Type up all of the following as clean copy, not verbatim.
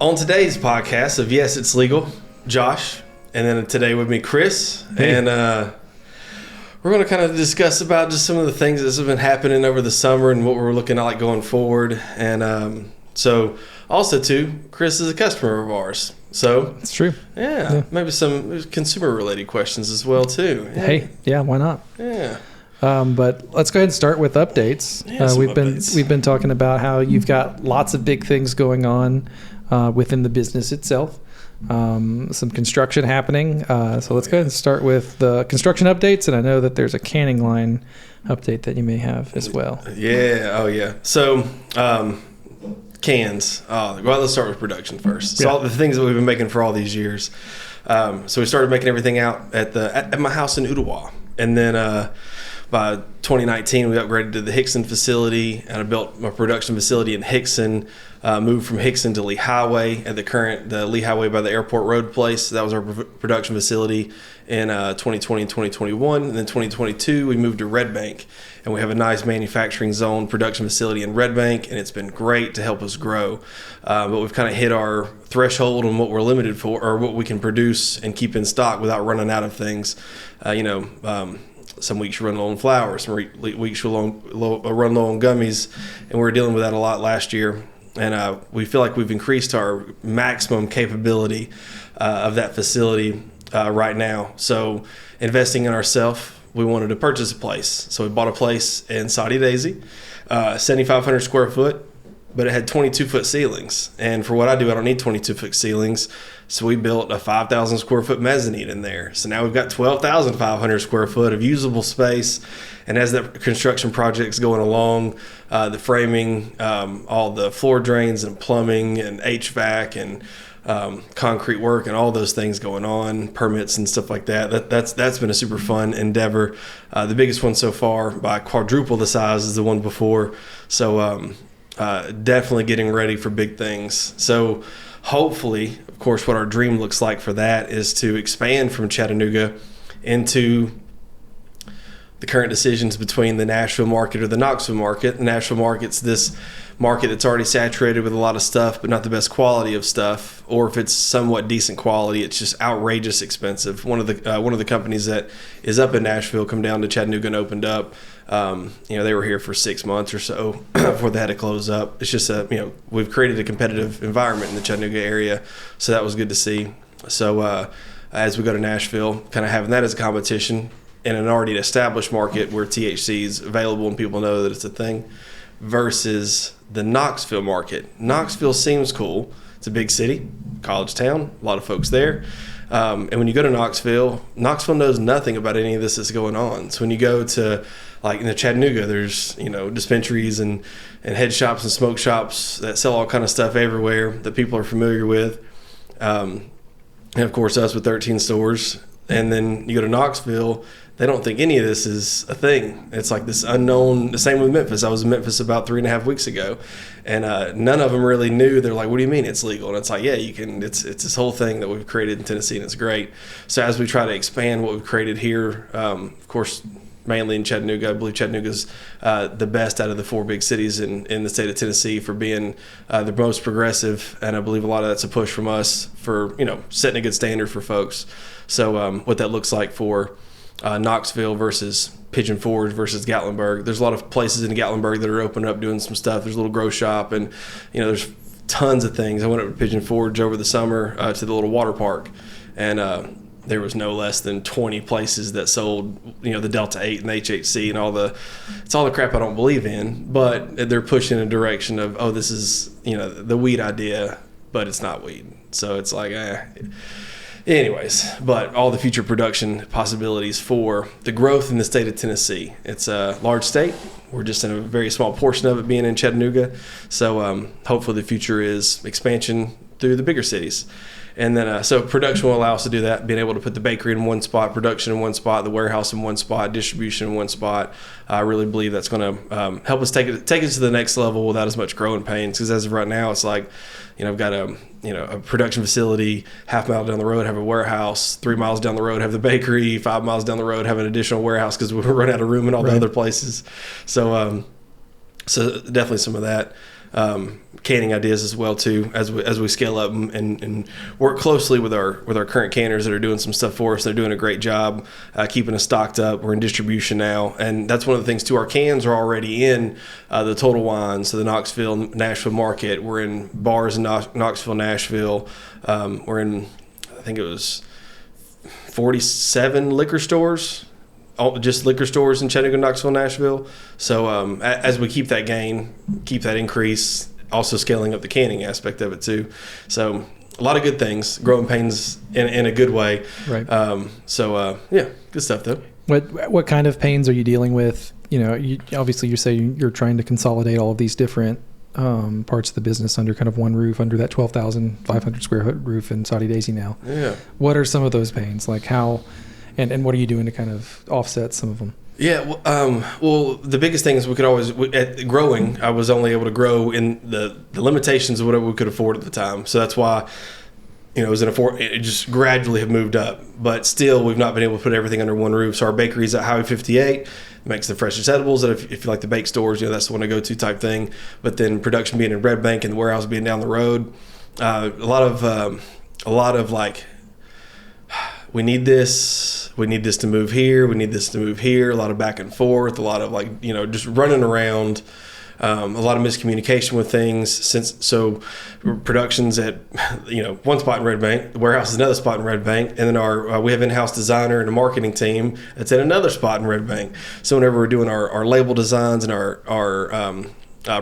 On today's podcast of Yes, It's Legal, Josh, and then today with me, Chris, and we're going to kind of discuss about just some of the things that have been happening over the summer and what we're looking at like going forward. And so also too, Chris is a customer of ours. So it's true. Yeah, maybe some consumer related questions as well too. Yeah. Hey, yeah, why not? Yeah. But let's go ahead and start with updates. Yeah, we've been talking about how you've got lots of big things going on within the business itself. Some construction happening. So let's go ahead and start with the construction updates. And I know that there's a canning line update that you may have as well. Yeah. Oh, yeah. So cans. Well, let's start with production first. So all the things that we've been making for all these years. So we started making everything out at my house in Ottawa, and then by 2019, we upgraded to the Hickson facility, and I built my production facility in Hickson. Moved from Hickson to Lee Highway at the Lee Highway by the airport road place. That was our production facility in 2020 and 2021. And then 2022, we moved to Red Bank, and we have a nice manufacturing zone production facility in Red Bank, and it's been great to help us grow. But we've kind of hit our threshold on what we're limited for, or what we can produce and keep in stock without running out of things. Some weeks you run low on flour, some weeks you run low on gummies, and we were dealing with that a lot last year. And we feel like we've increased our maximum capability of that facility right now. So investing in ourselves, we wanted to purchase a place. So we bought a place in Saudi Daisy, 7,500 square foot, but it had 22-foot ceilings. And for what I do, I don't need 22-foot ceilings. So we built a 5,000 square foot mezzanine in there. So now we've got 12,500 square foot of usable space. And as that construction project's going along, the framing, all the floor drains and plumbing and HVAC and concrete work and all those things going on, permits and stuff like that's been a super fun endeavor. The biggest one so far by quadruple the size is the one before. So definitely getting ready for big things. So hopefully, of course, what our dream looks like for that is to expand from Chattanooga into the current decisions between the Nashville market or the Knoxville market. The Nashville market's this market that's already saturated with a lot of stuff, but not the best quality of stuff. Or if it's somewhat decent quality, it's just outrageous expensive. One of the companies that is up in Nashville come down to Chattanooga and opened up. They were here for 6 months or so before they had to close up. It's just we've created a competitive environment in the Chattanooga area, so that was good to see. So as we go to Nashville, kind of having that as a competition in an already established market where THC is available and people know that it's a thing, versus the Knoxville market. Knoxville seems cool. It's a big city, college town, a lot of folks there. And when you go to Knoxville knows nothing about any of this that's going on. So when you go to like in the Chattanooga, there's dispensaries and head shops and smoke shops that sell all kind of stuff everywhere that people are familiar with. And of course us with 13 stores. And then you go to Knoxville, they don't think any of this is a thing. It's like this unknown. The same with Memphis. I was in Memphis about 3.5 weeks ago, and none of them really knew. They're like, "What do you mean it's legal?" And it's like, "Yeah, you can." It's this whole thing that we've created in Tennessee, and it's great. So as we try to expand what we've created here, of course, mainly in Chattanooga, I believe Chattanooga's the best out of the 4 big cities in the state of Tennessee for being the most progressive, and I believe a lot of that's a push from us for setting a good standard for folks. So what that looks like for Knoxville versus Pigeon Forge versus Gatlinburg. There's a lot of places in Gatlinburg that are opening up doing some stuff. There's a little grow shop, and there's tons of things. I went up to Pigeon Forge over the summer to the little water park, and there was no less than 20 places that sold the Delta 8 and the HHC and it's all the crap I don't believe in, but they're pushing in a direction of, this is the weed idea, but it's not weed. So it's like anyways, but all the future production possibilities for the growth in the state of Tennessee. It's a large state. We're just in a very small portion of it being in Chattanooga. So hopefully the future is expansion through the bigger cities. And then, so production will allow us to do that, being able to put the bakery in one spot, production in one spot, the warehouse in one spot, distribution in one spot. I really believe that's going to help us take it to the next level without as much growing pains. Because as of right now, it's like, I've got a production facility, half mile down the road, have a warehouse, 3 miles down the road, have the bakery, 5 miles down the road, have an additional warehouse because we run out of room in all the other places. So definitely some of that. canning ideas as well too, as we scale up and work closely with our current canners that are doing some stuff for us. They're doing a great job keeping us stocked up. We're in distribution now, and that's one of the things too. Our cans are already in the Total Wine, so the Knoxville, Nashville market. We're in bars in Knoxville, Nashville. We're in, I think it was 47 liquor stores. Just liquor stores in Chattanooga, Knoxville, Nashville. So as we keep that gain, keep that increase, also scaling up the canning aspect of it too. So a lot of good things, growing pains in a good way. Right. Yeah, good stuff though. What kind of pains are you dealing with? Obviously you say you're trying to consolidate all of these different parts of the business under kind of one roof, under that 12,500 square foot roof in Saudi Daisy now. Yeah. What are some of those pains? Like how... And what are you doing to kind of offset some of them? Yeah, well, the biggest thing is at growing, I was only able to grow in the limitations of whatever we could afford at the time. So that's why, it just gradually have moved up. But still, we've not been able to put everything under one roof. So our bakery is at Highway 58, makes the freshest edibles. That if you like the bake stores, that's the one to go to type thing. But then production being in Red Bank and the warehouse being down the road, a lot of like, we need this to move here, we need this to move here, a lot of back and forth, a lot of just running around, a lot of miscommunication with things. So production's at one spot in Red Bank, the warehouse is another spot in Red Bank, and then we have in-house designer and a marketing team that's at another spot in Red Bank. So whenever we're doing our label designs and our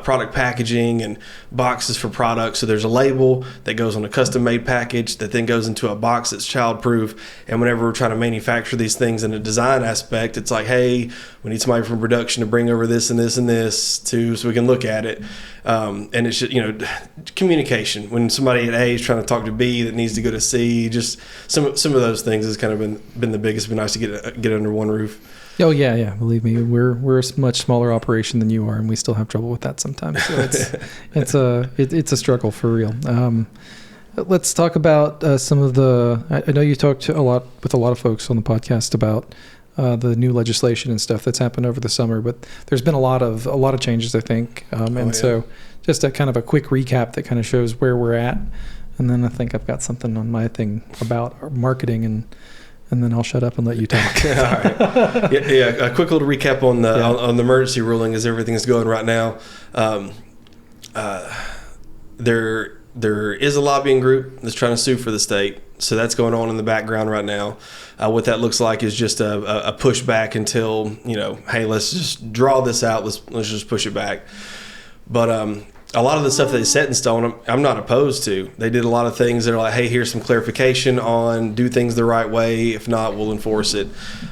product packaging and boxes for products. So there's a label that goes on a custom made package that then goes into a box that's child proof. And whenever we're trying to manufacture these things in a design aspect, it's like, hey, we need somebody from production to bring over this and this and this so we can look at it. And it's just, communication. When somebody at A is trying to talk to B that needs to go to C, just some of those things has kind of been the biggest. It's been nice to get under one roof. Oh yeah. Believe me, we're a much smaller operation than you are, and we still have trouble with that sometimes. So it's a struggle for real. Let's talk about some of the. I know you talked with a lot of folks on the podcast about the new legislation and stuff that's happened over the summer, but there's been a lot of changes, I think. So just a kind of a quick recap that kind of shows where we're at, and then I think I've got something on my thing about marketing and then I'll shut up and let you talk. All right. Yeah. A quick little recap on the emergency ruling as everything's going right now. There is a lobbying group that's trying to sue for the state, so that's going on in the background right now. What that looks like is just a pushback until hey, let's just draw this out. Let's just push it back. But a lot of the stuff they set in stone, I'm not opposed to. They did a lot of things that are like, hey, here's some clarification on do things the right way. If not, we'll enforce it.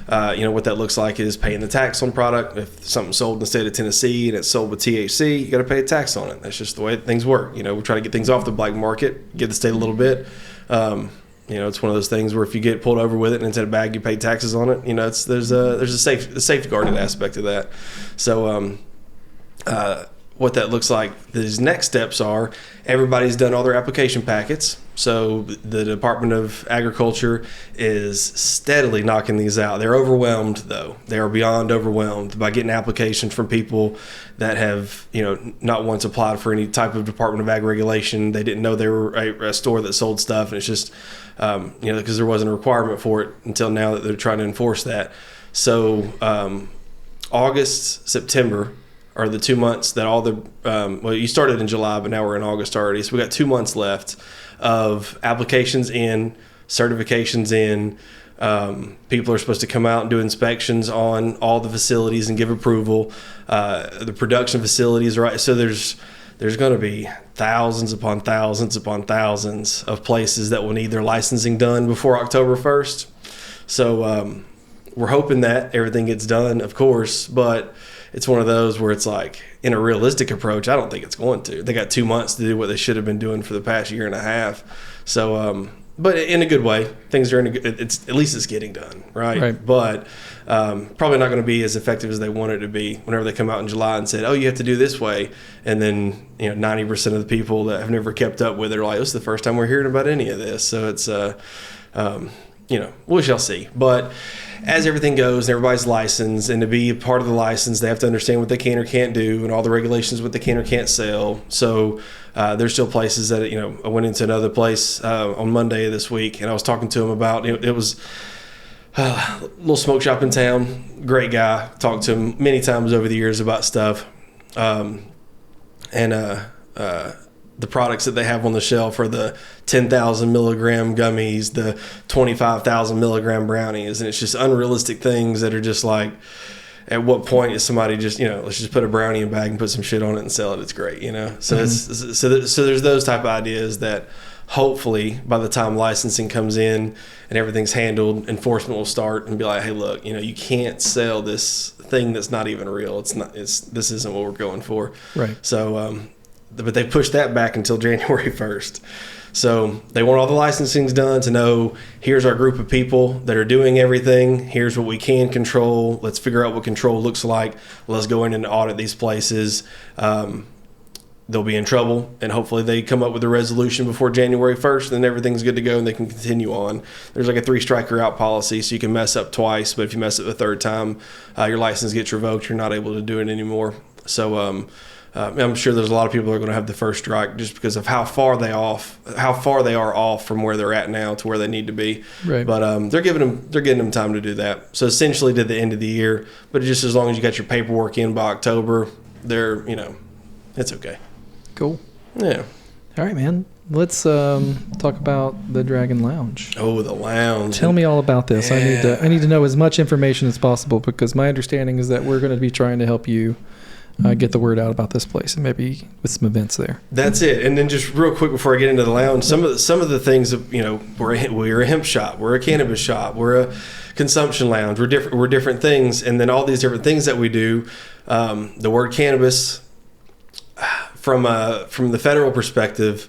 What that looks like is paying the tax on product. If something's sold in the state of Tennessee and it's sold with THC, you got to pay a tax on it. That's just the way things work. We try to get things off the black market, get the state a little bit. It's one of those things where if you get pulled over with it and it's in a bag, you pay taxes on it. There's a safeguarded aspect of that. So, what that looks like, these next steps are everybody's done all their application packets. So the Department of Agriculture is steadily knocking these out. They're overwhelmed, though. They are beyond overwhelmed by getting applications from people that have, not once applied for any type of Department of Ag regulation. They didn't know they were a store that sold stuff. And it's just, because there wasn't a requirement for it until now that they're trying to enforce that. So August, September are the 2 months that all the you started in July, but now we're in August already. So we got 2 months left of applications in, certifications in. People are supposed to come out and do inspections on all the facilities and give approval. The production facilities, right? So there's going to be thousands upon thousands upon thousands of places that will need their licensing done before October 1st. So we're hoping that everything gets done, of course, but it's one of those where it's like, in a realistic approach, I don't think it's going to. They got 2 months to do what they should have been doing for the past year and a half. So, but in a good way, things are at least it's getting done, right? But probably not going to be as effective as they want it to be whenever they come out in July and said, oh, you have to do this way. And then, 90% of the people that have never kept up with it are like, this is the first time we're hearing about any of this. So it's, we shall see. But as everything goes, and everybody's licensed, and to be a part of the license, they have to understand what they can or can't do, and all the regulations, what they can or can't sell. So there's still places that, I went into another place on Monday of this week, and I was talking to him about, it was a little smoke shop in town. Great guy. Talked to him many times over the years about stuff. The products that they have on the shelf are the 10,000 milligram gummies, the 25,000 milligram brownies. And it's just unrealistic things that are just like, at what point is somebody just, let's just put a brownie in a bag and put some shit on it and sell it. It's great, So so there's those type of ideas that hopefully by the time licensing comes in and everything's handled, enforcement will start and be like, hey, look, you can't sell this thing that's not even real. This isn't what we're going for. Right. So, but they pushed that back until January 1st. So they want all the licensings done to know, here's our group of people that are doing everything. Here's what we can control. Let's figure out what control looks like. Let's go in and audit these places. They'll be in trouble, and hopefully they come up with a resolution before January 1st, and everything's good to go and they can continue on. There's like a 3-striker out policy, so you can mess up twice, but if you mess up the third time, your license gets revoked. You're not able to do it anymore. So I'm sure there's a lot of people that are going to have the first strike just because of how far they are off from where they're at now to where they need to be. Right. But they're getting them time to do that. So essentially to the end of the year, but just as long as you got your paperwork in by October, it's okay. Cool. Yeah. All right, man. Let's talk about the Dragon Lounge. Oh, the lounge. Tell me all about this. Yeah. I need to know as much information as possible, because my understanding is that we're going to be trying to help you get the word out about this place, and maybe with some events there. That's it. And then just real quick before I get into the lounge, some of the things that, we're a hemp shop, we're a cannabis shop, we're a consumption lounge, we're different things, and then all these different things that we do. The word cannabis, from the federal perspective,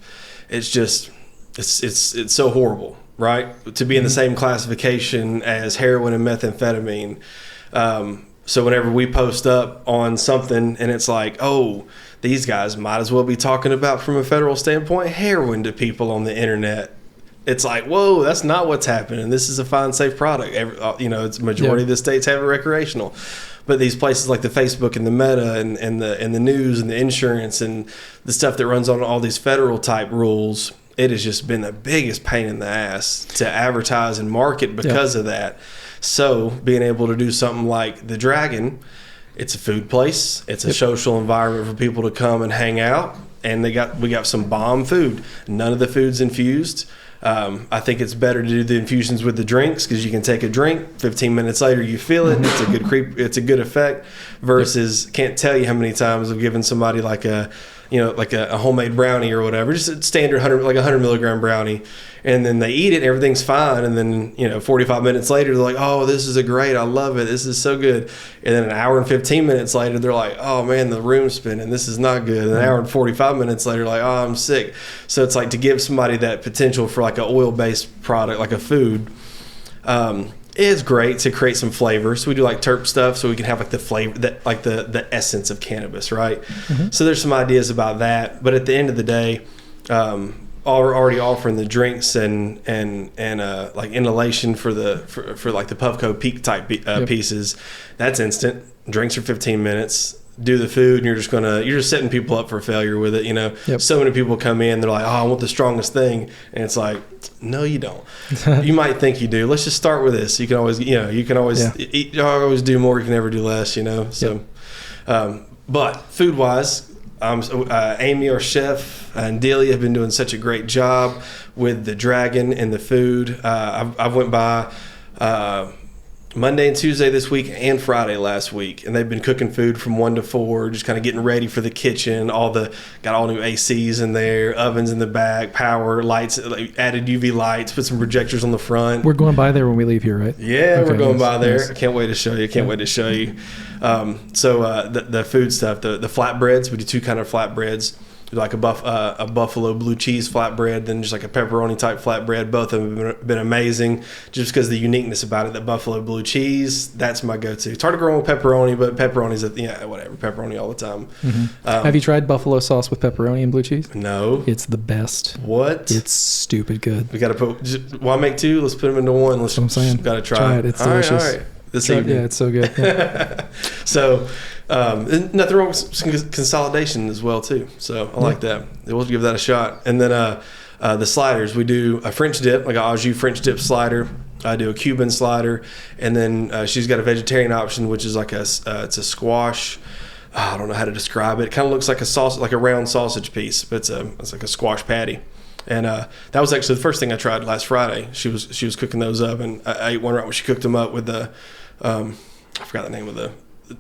it's just it's so horrible, right? To be in the same classification as heroin and methamphetamine. So whenever we post up on something and it's like, oh, these guys might as well be talking about, from a federal standpoint, heroin to people on the internet. It's like, whoa, that's not what's happening. This is a fine, safe product. It's majority of the states have it recreational. But these places like the Facebook and the Meta and the news and the insurance and the stuff that runs on all these federal type rules, it has just been the biggest pain in the ass to advertise and market because of that. So being able to do something like the Dragon, it's a food place. It's a social environment for people to come and hang out. And we got some bomb food. None of the food's infused. I think it's better to do the infusions with the drinks, because you can take a drink, 15 minutes later you feel it. It's a good effect. Versus, can't tell you how many times I've given somebody like a homemade brownie or whatever, just a standard 100 milligram brownie, and then they eat it, everything's fine, and then 45 minutes later they're like, oh, this is I love it, this is so good. And then an hour and 15 minutes later they're like, oh man, the room's spinning, this is not good. And an hour and 45 minutes later, like, oh, I'm sick. So it's like, to give somebody that potential for like an oil-based product, like a food, it's great to create some flavor. So we do like terp stuff, so we can have like the flavor, that like the essence of cannabis, right? Mm-hmm. So there's some ideas about that, but at the end of the day, we're already offering the drinks and like inhalation for like the Puffco Peak type pieces. That's instant. Drinks are 15 minutes. Do the food, and you're just setting people up for failure with it. Yep. So many people come in, they're like, oh, I want the strongest thing, and it's like, no, you don't. You might think you do. Let's just start with this. You can always eat, you always do more, you can never do less. So, but food wise, Amy, our chef, and Delia have been doing such a great job with the Dragon and the food. I went by Monday and Tuesday this week and Friday last week, and they've been cooking food from 1 to 4, just kind of getting ready for the kitchen. Got all new ACs in there, ovens in the back, power lights, added UV lights, put some projectors on the front. We're going by there when we leave here, right? Yeah, okay, we're going by there. Nice. I can't wait to show you. So the food stuff, the flatbreads, we do 2 kind of flatbreads. like a buffalo blue cheese flatbread, then just like a pepperoni type flatbread. Both of them have been amazing just because of the uniqueness about it. That buffalo blue cheese, that's my go-to. It's hard to go wrong with pepperoni, but pepperoni's whatever, pepperoni all the time. Have you tried buffalo sauce with pepperoni and blue cheese? No. It's the best. What? It's stupid good. We got to why make two? Let's put them into one. That's what I'm saying. Got to try it. It's delicious. All right. This evening. Yeah, it's so good. Yeah. So, nothing wrong with some consolidation as well too. So I like that. We'll give that a shot. And then the sliders, we do a French dip, like an au jus French dip slider. I do a Cuban slider, and then she's got a vegetarian option, which is like it's a squash. I don't know how to describe it. It kind of looks like a sausage, like a round sausage piece, but it's like a squash patty. And that was actually the first thing I tried last Friday. She was cooking those up, and I ate one right when she cooked them up with the I forgot the name of the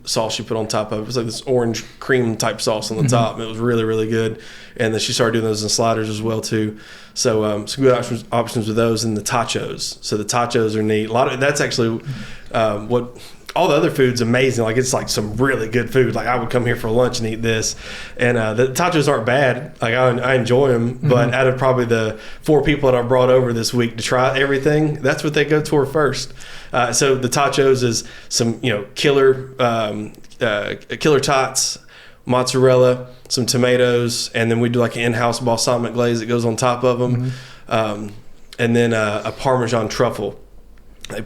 sauce she put on top of it. It was like this orange cream type sauce on the top. It was really, really good. And then she started doing those in sliders as well too. So some good options with those, and the tachos. So the tachos are neat. That's actually what. All the other food's amazing. Like, it's like some really good food. Like, I would come here for lunch and eat this. And the tachos aren't bad. Like, I enjoy them. But out of probably the 4 people that I brought over this week to try everything, that's what they go toward first. So the tachos is some, killer tots, mozzarella, some tomatoes, and then we do like an in-house balsamic glaze that goes on top of them. And then a Parmesan truffle.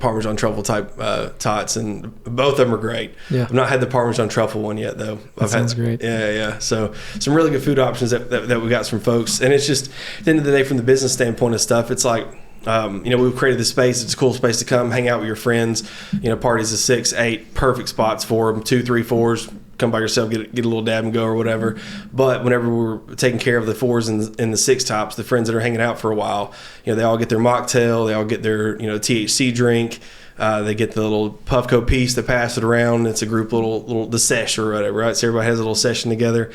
Parmesan truffle type tots, and both of them are great. Yeah. I've not had the Parmesan truffle one yet though. Sounds great. Yeah. So some really good food options that we got from folks, and it's just at the end of the day, from the business standpoint of stuff, it's like we've created this space. It's a cool space to come hang out with your friends. Parties of 6, 8, perfect spots for them. 2, 3, 4s. Come by yourself, get a little dab and go or whatever. But whenever we're taking care of the 4s and the 6 tops, the friends that are hanging out for a while, they all get their mocktail, they all get their THC drink, they get the little Puffco piece, they pass it around. It's a group little the sesh or whatever, right? So everybody has a little session together.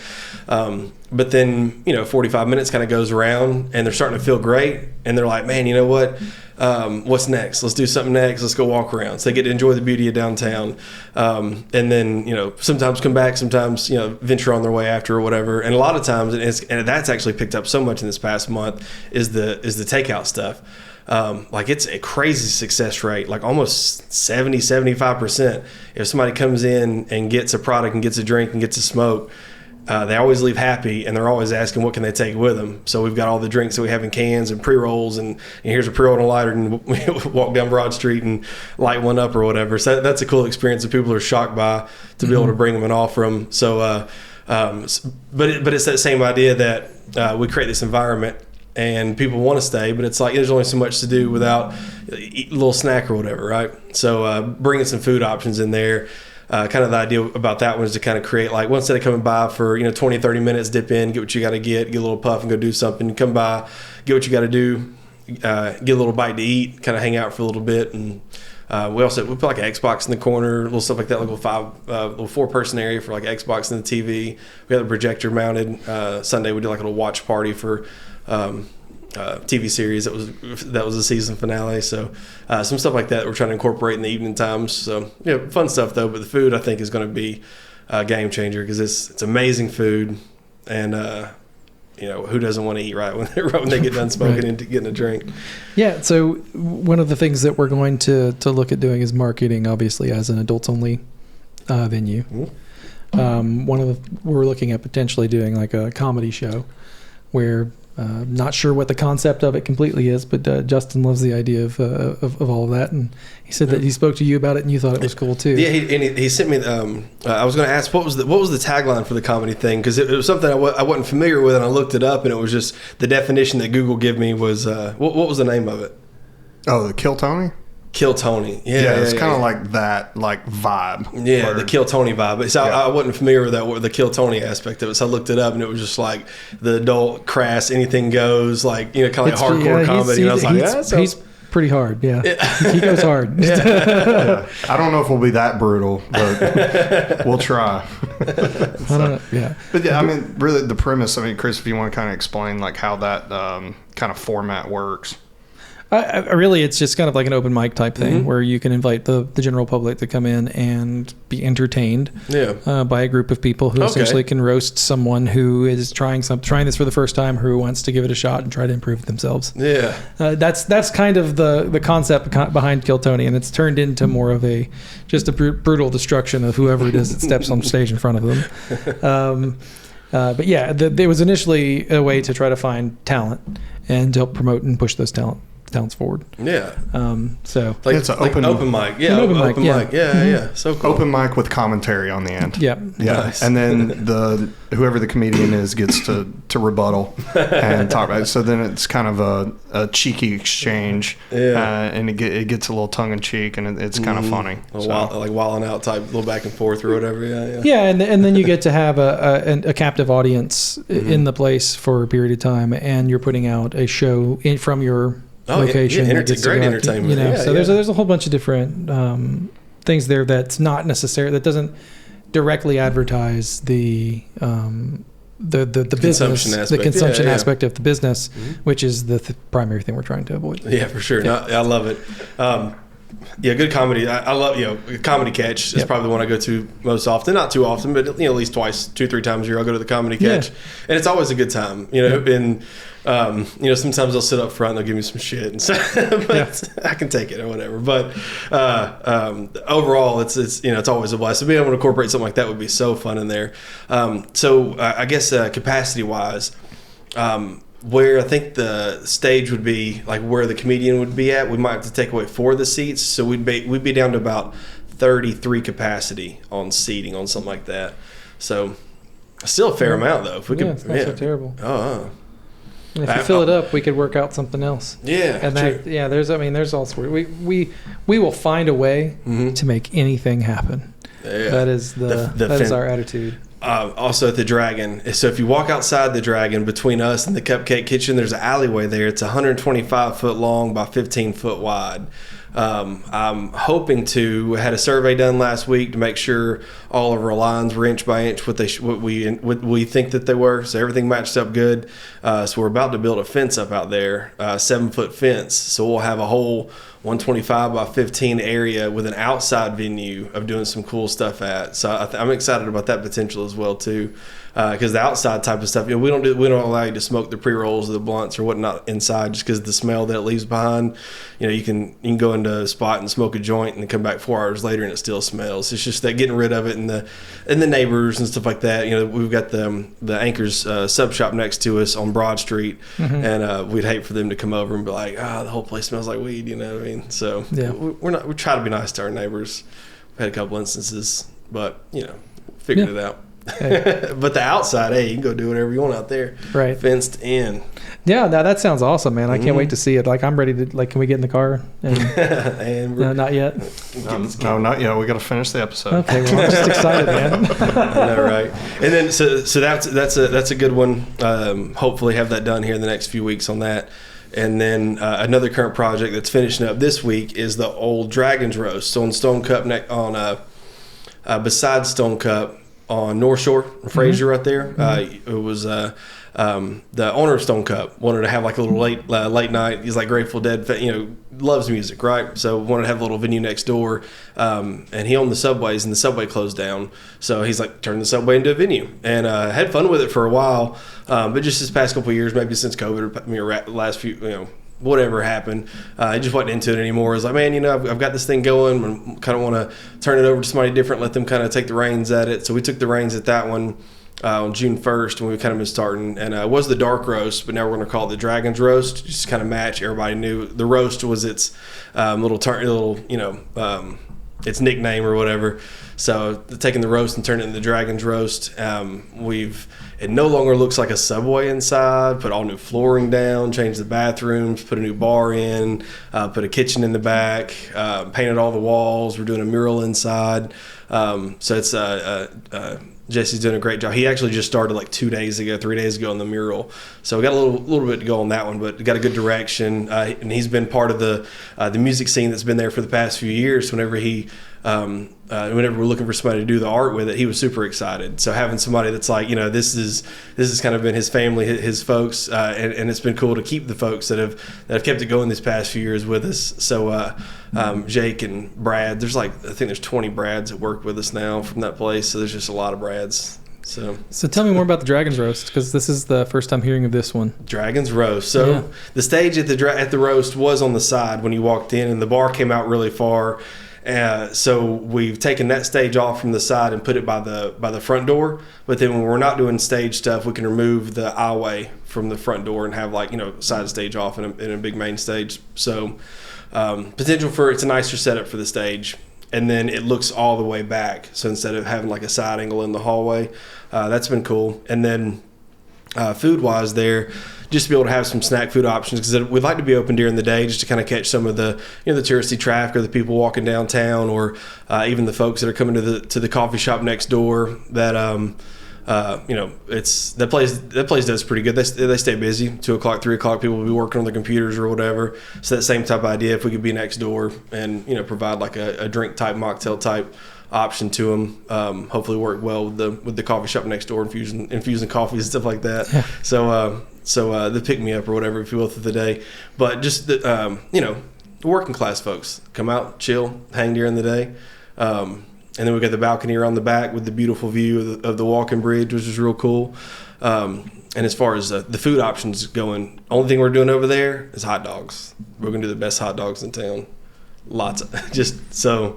But then 45 minutes kind of goes around, and they're starting to feel great, and they're like, man, you know what? What's next? Let's do something next. Let's go walk around. So they get to enjoy the beauty of downtown. And then, sometimes come back, sometimes, venture on their way after or whatever. And a lot of times, and that's actually picked up so much in this past month, is the takeout stuff. Like, it's a crazy success rate, like almost 70-75%. If somebody comes in and gets a product and gets a drink and gets a smoke, they always leave happy, and they're always asking what can they take with them. So we've got all the drinks that we have in cans and pre-rolls, and here's a pre-roll and a lighter, and we walk down Broad Street and light one up or whatever. So that's a cool experience that people are shocked by, to be able to bring them and offer them. So, but it's that same idea that we create this environment and people want to stay, but it's like there's only so much to do without a little snack or whatever, right? So bringing some food options in there. Kind of the idea about that one is to kind of create, like, once instead of coming by for 20-30 minutes, dip in, get what you got to get a little puff and go do something. You come by, get what you got to do, get a little bite to eat, kind of hang out for a little bit. And we put like an Xbox in the corner, little stuff like that, like a little 4-person area for like Xbox and the TV. We had the projector mounted. Sunday we did like a little watch party for TV series that was the season finale. So some stuff like that we're trying to incorporate in the evening times. So fun stuff though. But the food, I think, is going to be a game changer, because it's amazing food, and who doesn't want to eat right when they get done smoking right. And getting a drink. Yeah. So one of the things that we're going to look at doing is marketing, obviously, as an adults only venue. We're looking at potentially doing like a comedy show where. Not sure what the concept of it completely is, but Justin loves the idea of all of that, and he said that he spoke to you about it and you thought it was cool too. Yeah, he sent me. I was going to ask what was the tagline for the comedy thing, because it was something I wasn't familiar with, and I looked it up, and it was just the definition that Google gave me was what was the name of it? Oh, the Kill Tony. Kill Tony. Yeah, it's kind of like that, like vibe. Yeah, the Kill Tony vibe. So I wasn't familiar with that, the Kill Tony aspect of it. So I looked it up, and it was just like the adult, crass, anything goes, like kind of like hardcore comedy. And I was like, he's pretty hard. Yeah, he goes hard. Yeah. I don't know if we'll be that brutal, but we'll try. I don't know. Yeah, but I mean, really, the premise. I mean, Chris, if you want to kind of explain like how that kind of format works. Really, it's just kind of like an open mic type thing where you can invite the general public to come in and be entertained by a group of people who essentially can roast someone who is trying this for the first time, who wants to give it a shot and try to improve themselves. Yeah, that's kind of the concept behind Kill Tony, and it's turned into more of just a brutal destruction of whoever it is that steps on stage in front of them. But yeah, there was initially a way to try to find talent and to help promote and push those talents forward. Yeah. So like, it's an open mic. Yeah. Open mic. Yeah. So cool. Open mic with commentary on the end. Yeah. Nice. And then whoever the comedian is gets to rebuttal and talk about it. So then it's kind of a cheeky exchange. Yeah. And it gets a little tongue in cheek, and it's kind of funny. Like wilding out type, little back and forth or whatever. Yeah. Yeah. And then you get to have a captive audience in the place for a period of time, and you're putting out a show from your location. Great entertainment. So there's a whole bunch of different things there that doesn't directly advertise the business, the consumption aspect of the business, which is the primary thing we're trying to avoid. Yeah, for sure. No, I love it. Good comedy. I love, Comedy Catch is probably the one I go to most often. Not too often, but at least twice, 2-3 times a year I'll go to the Comedy Catch. And it's always a good time, and sometimes they'll sit up front and they'll give me some shit and stuff, but I can take it or whatever. But overall, it's always a blast. So being able to incorporate something like that would be so fun in there. So I guess capacity wise, where I think the stage would be, like where the comedian would be at, we might have to take away 4 of the seats, so we'd be down to about 33 capacity on seating on something like that. So still a fair amount though. If we it's not so terrible. And if you fill it up, we could work out something else. Yeah, and there's all sorts. We will find a way to make anything happen. Yeah. That is that is our attitude. Also at the Dragon. So if you walk outside the Dragon, between us and the Cupcake Kitchen, there's an alleyway there. It's 125 foot long by 15 foot wide. I'm hoping to had a survey done last week to make sure all of our lines were inch by inch what we think that they were. So everything matched up good. So we're about to build a fence up out there, 7-foot fence. So we'll have a whole 125 by 15 area with an outside venue of doing some cool stuff at. So I'm excited about that potential as well too, because the outside type of stuff, we don't allow you to smoke the pre-rolls or the blunts or whatnot inside, just because of the smell that it leaves behind. You can go into a spot and smoke a joint and then come back 4 hours later and it still smells. It's just that getting rid of it and the neighbors and stuff like that. We've got the Anchor's sub shop next to us on Broad Street, and we'd hate for them to come over and be like, the whole place smells like weed. You know what I mean? So we try to be nice to our neighbors. We've had a couple instances, but figured it out. Hey. But the outside, you can go do whatever you want out there. Right. Fenced in. Yeah, now that sounds awesome, man. I can't wait to see it. Like, I'm ready to, can we get in the car? And no, not yet. No, not yet. We got to finish the episode. Okay, well, I'm just excited, man. I know, right? And then, so that's a good one. Hopefully have that done here in the next few weeks on that. And then another current project that's finishing up this week is the old Dragon's Roast. So on Stone Cup, beside Stone Cup, on North Shore, Fraser, right there. It was the owner of Stone Cup wanted to have like a little late night. He's like Grateful Dead, loves music, right? So wanted to have a little venue next door. And he owned the Subways, and the Subway closed down. So he's like turned the Subway into a venue, and had fun with it for a while. But just this past couple of years, maybe since COVID or last few, whatever happened, I just wasn't into it anymore. I was like, man, I've got this thing going, and kind of want to turn it over to somebody different, let them kind of take the reins at it. So we took the reins at that one on June 1st, and we've kind of been starting. And it was the dark roast, but now we're going to call it the Dragon's Roast, just to kind of match. Everybody knew the roast was its its nickname or whatever. So taking the roast and turning it into the Dragon's Roast, it no longer looks like a Subway inside. Put all new flooring down, changed the bathrooms, put a new bar in, put a kitchen in the back, painted all the walls. We're doing a mural inside. So it's Jesse's doing a great job. He actually just started like 3 days ago on the mural. So we got a little bit to go on that one, but got a good direction. And he's been part of the music scene that's been there for the past few years. Whenever he whenever we're looking for somebody to do the art with it, he was super excited. So having somebody that's like, this has kind of been his family, his folks, and it's been cool to keep the folks that have kept it going these past few years with us. So Jake and Brad, I think there's 20 Brads that work with us now from that place. So there's just a lot of Brads. So tell me more about the Dragon's Roast, because this is the first time hearing of this one. Dragon's Roast. So the stage at the roast was on the side when you walked in, and the bar came out really far. So we've taken that stage off from the side and put it by the front door. But then when we're not doing stage stuff, we can remove the aisleway from the front door and have side stage off in a big main stage. So potential for it's a nicer setup for the stage. And then it looks all the way back. So instead of having a side angle in the hallway, that's been cool. And then food-wise there, just to be able to have some snack food options, because we'd like to be open during the day just to kind of catch some of the the touristy traffic or the people walking downtown, or even the folks that are coming to the coffee shop next door that it's that place does pretty good. They stay busy. 2 o'clock, 3 o'clock, people will be working on their computers or whatever. So that same type of idea, if we could be next door and provide a drink type mocktail type option to them, hopefully work well with the coffee shop next door, infusing coffees and stuff like that. Yeah. So the pick me up or whatever, if you will, through the day. But just the working class folks come out, chill, hang during the day. And then we got the balcony around the back with the beautiful view of the walking bridge, which is real cool. And as far as the food options going, only thing we're doing over there is hot dogs. We're going to do the best hot dogs in town. Lots of so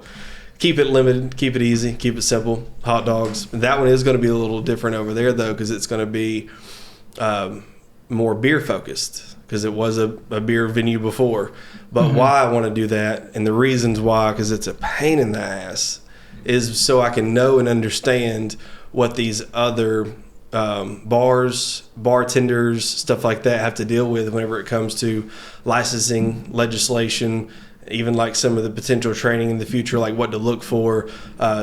keep it limited, keep it easy, keep it simple. Hot dogs. That one is going to be a little different over there, though, because it's going to be more beer focused, because it was a beer venue before. But why I want to do that, and the reasons why, because it's a pain in the ass, is so I can know and understand what these other bars, bartenders, stuff like that have to deal with whenever it comes to licensing, legislation, even some of the potential training in the future, like what to look for,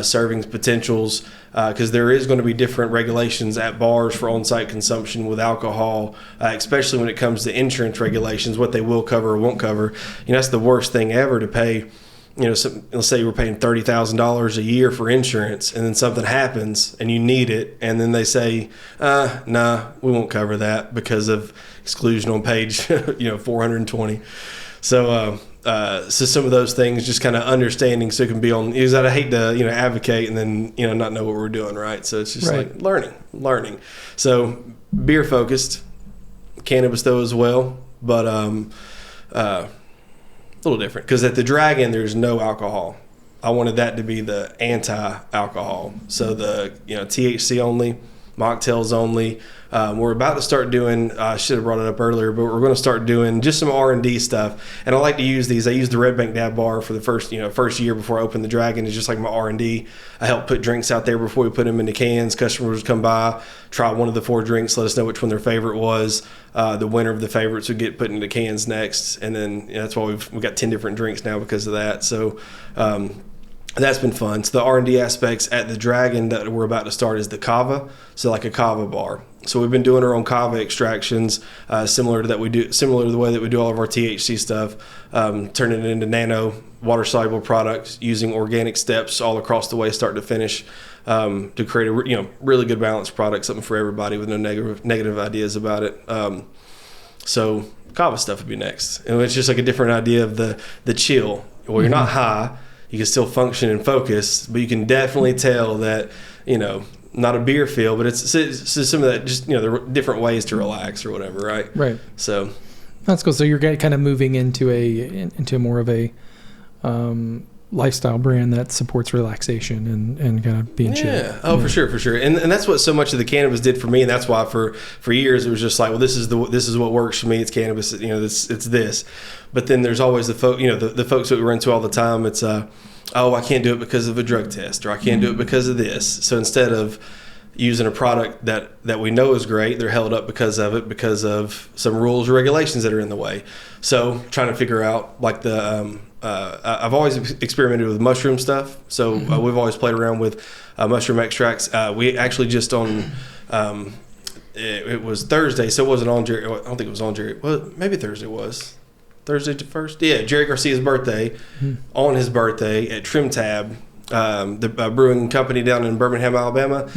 serving potentials, because there is going to be different regulations at bars for on-site consumption with alcohol, especially when it comes to insurance regulations, what they will cover or won't cover. that's the worst thing ever, to pay. Let's say we're paying $30,000 a year for insurance, and then something happens and you need it, and then they say, nah, we won't cover that because of exclusion on page 420. So some of those things, just kind of understanding, so it can be on, because I hate to advocate and then not know what we're doing, right? So it's just learning. So beer focused, cannabis though as well, but little different, because at the Dragon there's no alcohol. I wanted that to be the anti-alcohol, so the THC only, mocktails only. We're about to start doing, I should have brought it up earlier, but we're going to start doing just some R&D stuff. And I like to use these. I used the Red Bank Dab Bar for the first year before I opened the Dragon. It's just like my R&D. I help put drinks out there before we put them into cans. Customers come by, try one of the 4 drinks, let us know which one their favorite was. The winner of the favorites would get put into cans next. And then that's why we've got 10 different drinks now because of that. So that's been fun. So the R&D aspects at the Dragon that we're about to start is the kava, so like a kava bar. So we've been doing our own kava extractions, similar to the way that we do all of our THC stuff, turning it into nano water soluble products using organic steps all across the way, start to finish, to create a really good balanced product, something for everybody with no negative ideas about it. So kava stuff would be next, and it's just like a different idea of the chill. Well, you're not high. You can still function and focus, but you can definitely tell that, not a beer feel, but it's some of that, just, there are different ways to relax or whatever, right? Right. So that's cool. So you're kind of moving into more of a lifestyle brand that supports relaxation and kind of being chill. Yeah. Oh, for sure. And that's what so much of the cannabis did for me. And that's why for years it was just like, well, this is what works for me. It's cannabis. It's this. But then there's always the folks that we run into all the time. It's I can't do it because of a drug test, or I can't do it because of this. So instead of using a product that we know is great, they're held up because of some rules or regulations that are in the way. So trying to figure out like I've always experimented with mushroom stuff. So we've always played around with mushroom extracts. We actually just on it was Thursday, so it wasn't on Jerry. I don't think it was on Jerry. Well, maybe Thursday was. Thursday to first? Yeah, Jerry Garcia's birthday. On his birthday at Trim Tab, the brewing company down in Birmingham, Alabama.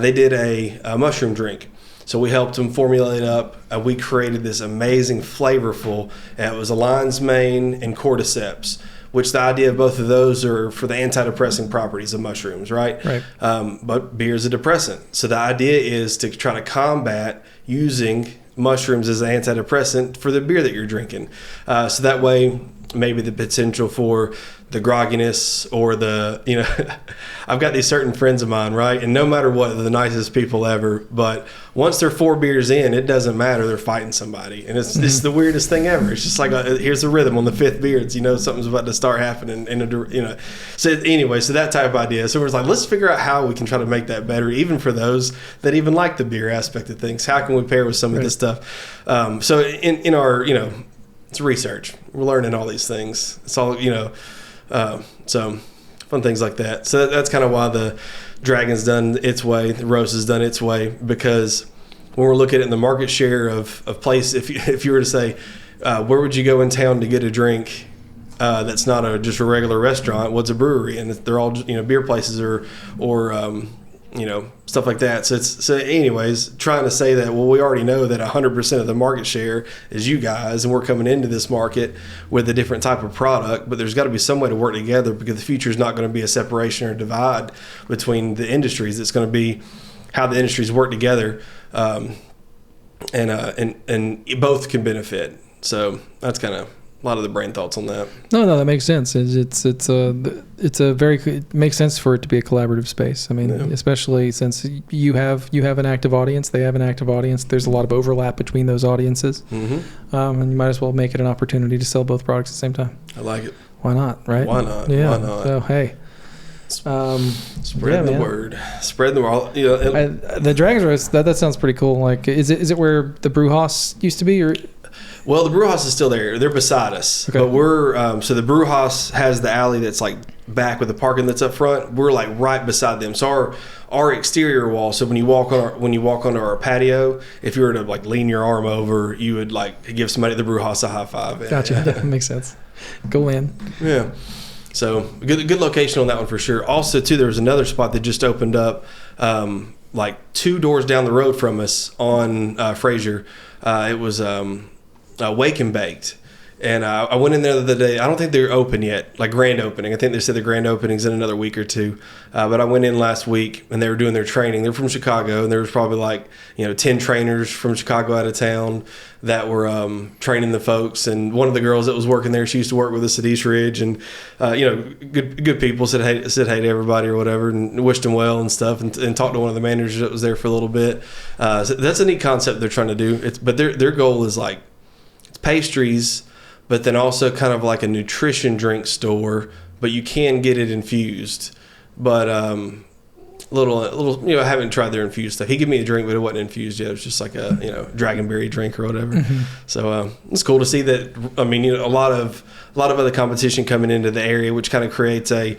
They did a mushroom drink. So we helped them formulate up. We created this amazing, flavorful. It was a lion's mane and cordyceps, which the idea of both of those are for the antidepressant properties of mushrooms, right? Right. But beer is a depressant. So the idea is to try to combat using mushrooms as an antidepressant for the beer that you're drinking. So that way, maybe the potential for the grogginess or I've got these certain friends of mine, right? And no matter what, they're the nicest people ever. But once they're 4 beers in, it doesn't matter. They're fighting somebody. And it's the weirdest thing ever. It's just like, here's the rhythm on the 5th beer. It's, something's about to start happening. So anyway, so that type of idea. So we're like, let's figure out how we can try to make that better, even for those that even like the beer aspect of things. How can we pair with some of this stuff? So in our, it's research. We're learning all these things. It's all, so fun things like that. So that's kind of why the Dragon's done its way, the Roast has done its way, because when we're looking at the market share of place, if you were to say, where would you go in town to get a drink that's not just a regular restaurant? What's a brewery? And they're all beer places or stuff like that. So anyways, trying to say that, well, we already know that 100% of the market share is you guys, and we're coming into this market with a different type of product, but there's got to be some way to work together, because the future is not going to be a separation or divide between the industries. It's going to be how the industries work together, and both can benefit. So that's kind of a lot of the brain thoughts on that. No, that makes sense. It makes sense for it to be a collaborative space. I mean, especially since you have an active audience, they have an active audience. There's a lot of overlap between those audiences, and you might as well make it an opportunity to sell both products at the same time. I like it. Why not? Right? Why not? Yeah. Why not? So hey. Spread the word. Spread the word. The Dragon's Roast, that sounds pretty cool. Like, is it where the brew house used to be, or? Well, the brew house is still there. They're beside us. Okay. But we're so the brew house has the alley that's like back with the parking that's up front. We're like right beside them. So our exterior wall. So when you walk onto our patio, if you were to like lean your arm over, you would like give somebody at the brew house a high five. Gotcha. That makes sense. Go in. Yeah. So good location on that one for sure. Also, too, there was another spot that just opened up, like 2 doors down the road from us on Fraser. It was Wake and Baked, and I went in there the other day. I don't think they're open yet, like grand opening. I think they said the grand opening's in another week or 2. But I went in last week, and they were doing their training. They're from Chicago, and there was probably like 10 trainers from Chicago out of town that were training the folks. And one of the girls that was working there, she used to work with us at East Ridge, and good people, said hey to everybody or whatever, and wished them well and stuff, and talked to one of the managers that was there for a little bit. So that's a neat concept they're trying to do. But their goal is like it's pastries, but then also kind of like a nutrition drink store, but you can get it infused. But little I haven't tried their infused stuff. He gave me a drink, but it wasn't infused yet. It was just like a dragonberry drink or whatever. So it's cool to see that. I mean, a lot of other competition coming into the area, which kind of creates a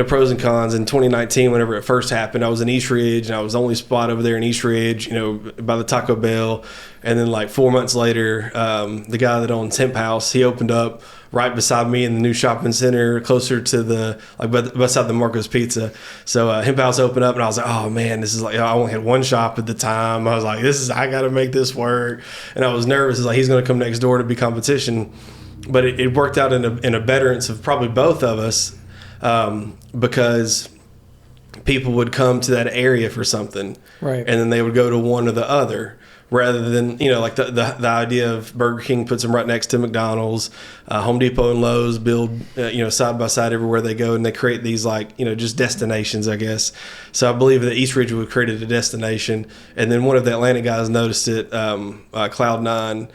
pros and cons. In 2019, whenever it first happened, I was in East Ridge, and I was the only spot over there in East Ridge, by the Taco Bell. And then like 4 months later, the guy that owns Hemp House, he opened up right beside me in the new shopping center, closer to the beside the Marco's Pizza. So Hemp House opened up, and I was like, oh man, this is like, I only had one shop at the time. I was like, I got to make this work, and I was nervous. It's like he's going to come next door to be competition, but it worked out in a betterance of probably both of us, because people would come to that area for something, right, and then they would go to one or the other. Rather than, like the idea of Burger King puts them right next to McDonald's, Home Depot and Lowe's build, side by side everywhere they go, and they create these just destinations, I guess. So I believe that East Ridgewood created a destination, and then one of the Atlanta guys noticed it, Cloud9.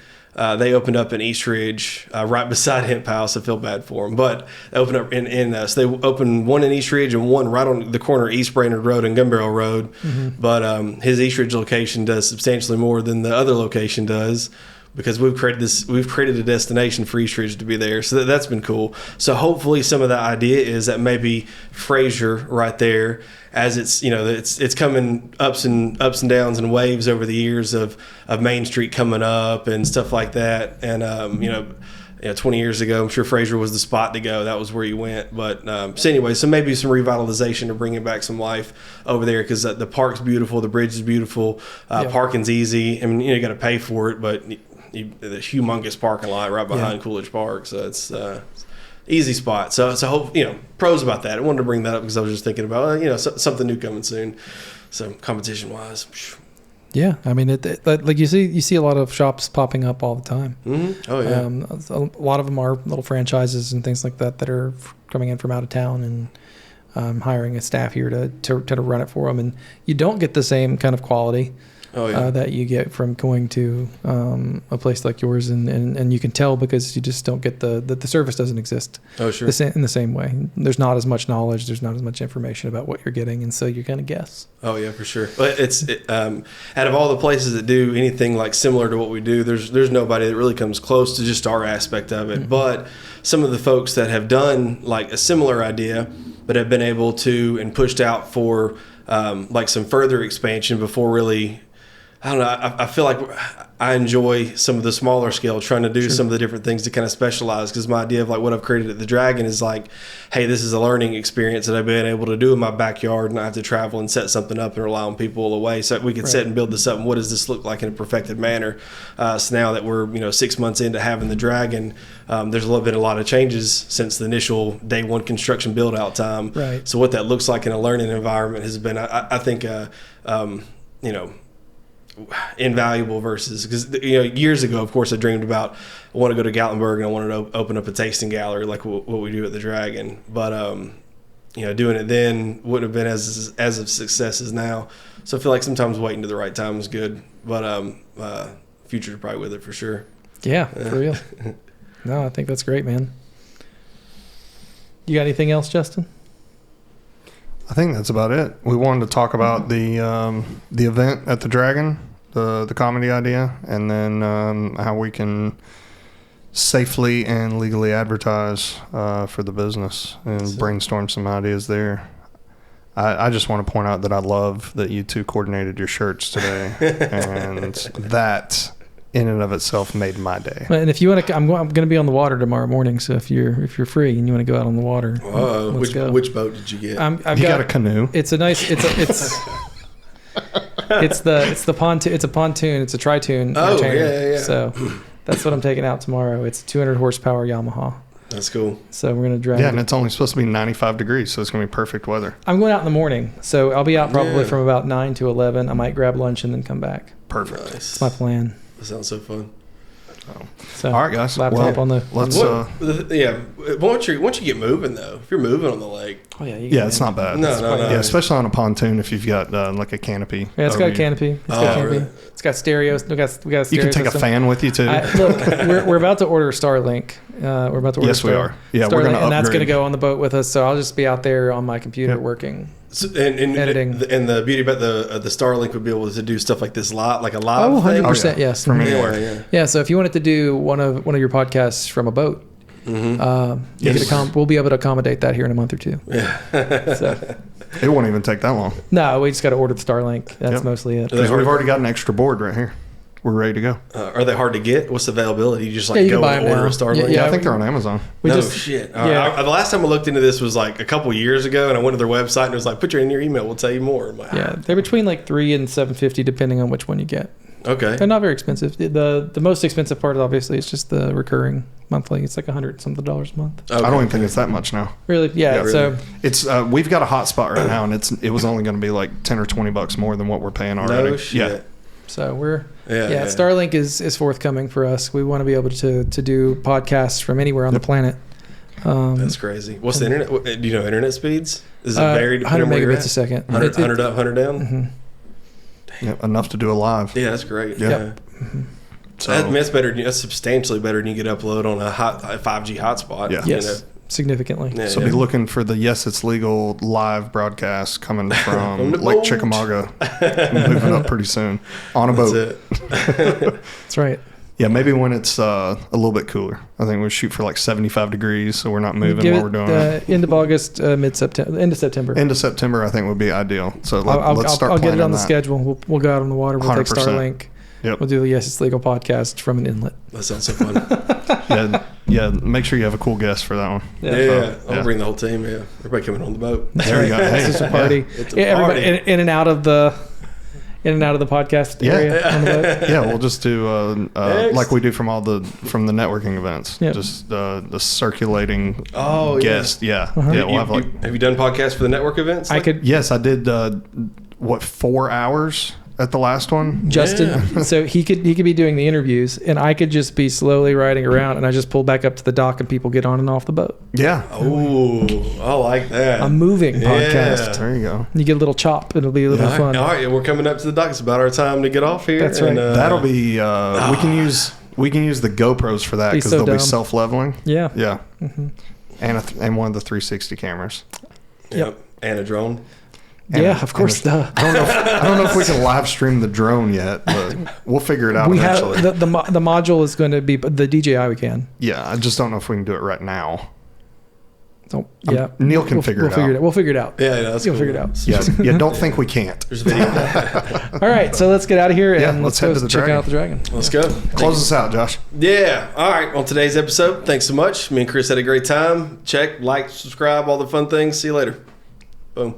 They opened up in East Ridge, right beside Hemp House. I feel bad for them, but they opened up so they opened one in East Ridge and one right on the corner of East Brainerd Road and Gun Barrel Road. But his East Ridge location does substantially more than the other location does, because we've created a destination for East Ridge to be there. So that's been cool. So hopefully some of the idea is that maybe Fraser right there, as it's coming ups and downs and waves over the years of Main Street coming up and stuff like that. And, 20 years ago. I'm sure Fraser was the spot to go. That was where you went. But so anyway, so maybe some revitalization to bringing back some life over there, because the park's beautiful, the bridge is beautiful, parking's easy. I mean, you got to pay for it, but the humongous parking lot right behind Coolidge Park, so it's easy spot. So hope, pros about that. I wanted to bring that up because I was just thinking about something new coming soon. So competition wise. Yeah, I mean, like you see a lot of shops popping up all the time. Mm-hmm. Oh yeah. A lot of them are little franchises and things like that are coming in from out of town and hiring a staff here to run it for them, and you don't get the same kind of quality that you get from going to a place like yours, and you can tell because you just don't get the service doesn't exist. Oh sure. In the same way, there's not as much knowledge, there's not as much information about what you're getting, and so you're gonna guess. Oh yeah, for sure. But out of all the places that do anything like similar to what we do, there's nobody that really comes close to just our aspect of it. Mm-hmm. But some of the folks that have done like a similar idea, but have been able to and pushed out for like some further expansion before really. I don't know. I feel like I enjoy some of the smaller scale, trying to do some of the different things to kind of specialize, because my idea of like what I've created at the Dragon is like, hey, this is a learning experience that I've been able to do in my backyard, and I have to travel and set something up and rely on people away so we can sit and build this up. And what does this look like in a perfected manner? So now that we're 6 months into having the Dragon, there's been a lot of changes since the initial day one construction build out time. Right. So what that looks like in a learning environment has been, I think, invaluable versus, because years ago, of course, I dreamed about, I want to go to Gatlinburg and I wanted to open up a tasting gallery like what we do at the Dragon, but doing it then wouldn't have been as of success as now. So I feel like sometimes waiting to the right time is good, but future's probably with it for sure. Yeah, for real. No, I think that's great, man. You got anything else, Justin? I think that's about it. We wanted to talk about the event at the Dragon, the comedy idea, and then how we can safely and legally advertise for the business and brainstorm some ideas there. I just want to point out that I love that you two coordinated your shirts today, and that in and of itself made my day. And if you want to, I'm going to be on the water tomorrow morning. So if you're free and you want to go out on the water, which boat did you get? I've got a canoe. It's a nice. It's the pontoon. It's a pontoon. It's a tri-tune. Oh yeah. So that's what I'm taking out tomorrow. It's a 200 horsepower Yamaha. That's cool. So we're going to drive. Yeah, and it's only supposed to be 95 degrees, so it's going to be perfect weather. I'm going out in the morning, so I'll be out probably from about 9 to 11. I might grab lunch and then come back. Perfect. Nice. That's my plan. That sounds so fun. So, all right, guys. Laptop on the. Let's. Once you get moving though, if you're moving on the lake. Oh yeah. It's not bad. No. Yeah, especially on a pontoon if you've got like a canopy. Yeah, it's got a canopy. Really? It's got stereos. We got stereo. You can take a fan with you too. Look, we're about to order Starlink. We're about to order. Yes, we are. Yeah, Starlink, we're going to upgrade. And that's going to go on the boat with us. So I'll just be out there on my computer working. So, and editing. And the beauty about the Starlink would be able to do stuff like this like a live. Oh, 100%. Yes. From anywhere. Yeah. So if you wanted to do one of your podcasts from a boat, we'll be able to accommodate that here in a month or two. Yeah. So. It won't even take that long. No, we just got to order the Starlink. That's mostly it. Because we've already got an extra board right here. We're ready to go. Are they hard to get? What's the availability? You just go and order a Starlink? Yeah, I think they're on Amazon. Shit. The last time I looked into this was like a couple years ago, and I went to their website and it was like, put your email, we'll tell you more. They're between like $300 and $750 depending on which one you get. Okay. They're not very expensive. The most expensive part obviously is just the recurring monthly. It's like $100-something a month. Okay. I don't even think it's that much now. Really? Yeah. Really. So it's we've got a hotspot right now, and it was only going to be like $10 or $20 more than what we're paying already. No shit. Yeah. So Starlink is forthcoming for us. We want to be able to do podcasts from anywhere on the planet. That's crazy. What's the internet? Do you know internet speeds? Is it varied? 100 megabits a second. 100 up, 100 down? Mm-hmm. Yeah, enough to do a live. Yeah, that's great. Yeah. Mm-hmm. So that's better. That's substantially better than you could upload on a 5G hotspot. Yeah. Yes. Significantly. Yeah, so be looking for the Yes It's Legal live broadcast coming from Lake Chickamauga, moving up pretty soon on a boat. That's right. Yeah, maybe when it's a little bit cooler. I think we'll shoot for like 75 degrees, so we're not moving while we're doing it. End of August, mid-September, end of September. End of September, I think would be ideal. So let's start. I'll get it on the schedule. We'll go out on the water. We'll 100%. Take Starlink. Yep. We'll do the Yes It's Legal podcast from an inlet. That sounds so fun. Yeah. Make sure you have a cool guest for that one. Yeah. I'll bring the whole team. Yeah. Everybody coming on the boat. There you go. It's just a party. It's a Everybody party. in and out of the podcast area on the boat. Yeah, we'll just do like we do from the networking events. Yep. Just the circulating guest. Yeah. Yeah. We'll have Have you done podcasts for the network events? Yes, I did 4 hours at the last one. Justin, so he could be doing the interviews, and I could just be slowly riding around, and I just pull back up to the dock, and people get on and off the boat. Yeah. Oh, I like that. A moving podcast. There you go. You get a little chop. It'll be a little fun. All right, we're coming up to the dock. It's about our time to get off here. That's right. That'll be we can use the GoPros for that Be because so they'll dumb. be self-leveling. Yeah. Yeah. And one of the 360 cameras. Yep. And a drone. Yeah, of course. Duh. I don't know if we can live stream the drone yet, but we'll figure it out We eventually. have the module is going to be the DJI. We can. Yeah, I just don't know if we can do it right now. So yeah, Neil can figure it out. We'll figure it out. Yeah, that's You'll cool. figure it out. Yeah, don't think we can't. There's a video of that. All right, so let's get out of here Yeah, and let's let's head go to the check dragon. out the dragon. Let's go. Close us out, Josh. Yeah. All right. On today's episode, thanks so much. Me and Chris had a great time. Check, like, subscribe, all the fun things. See you later. Boom.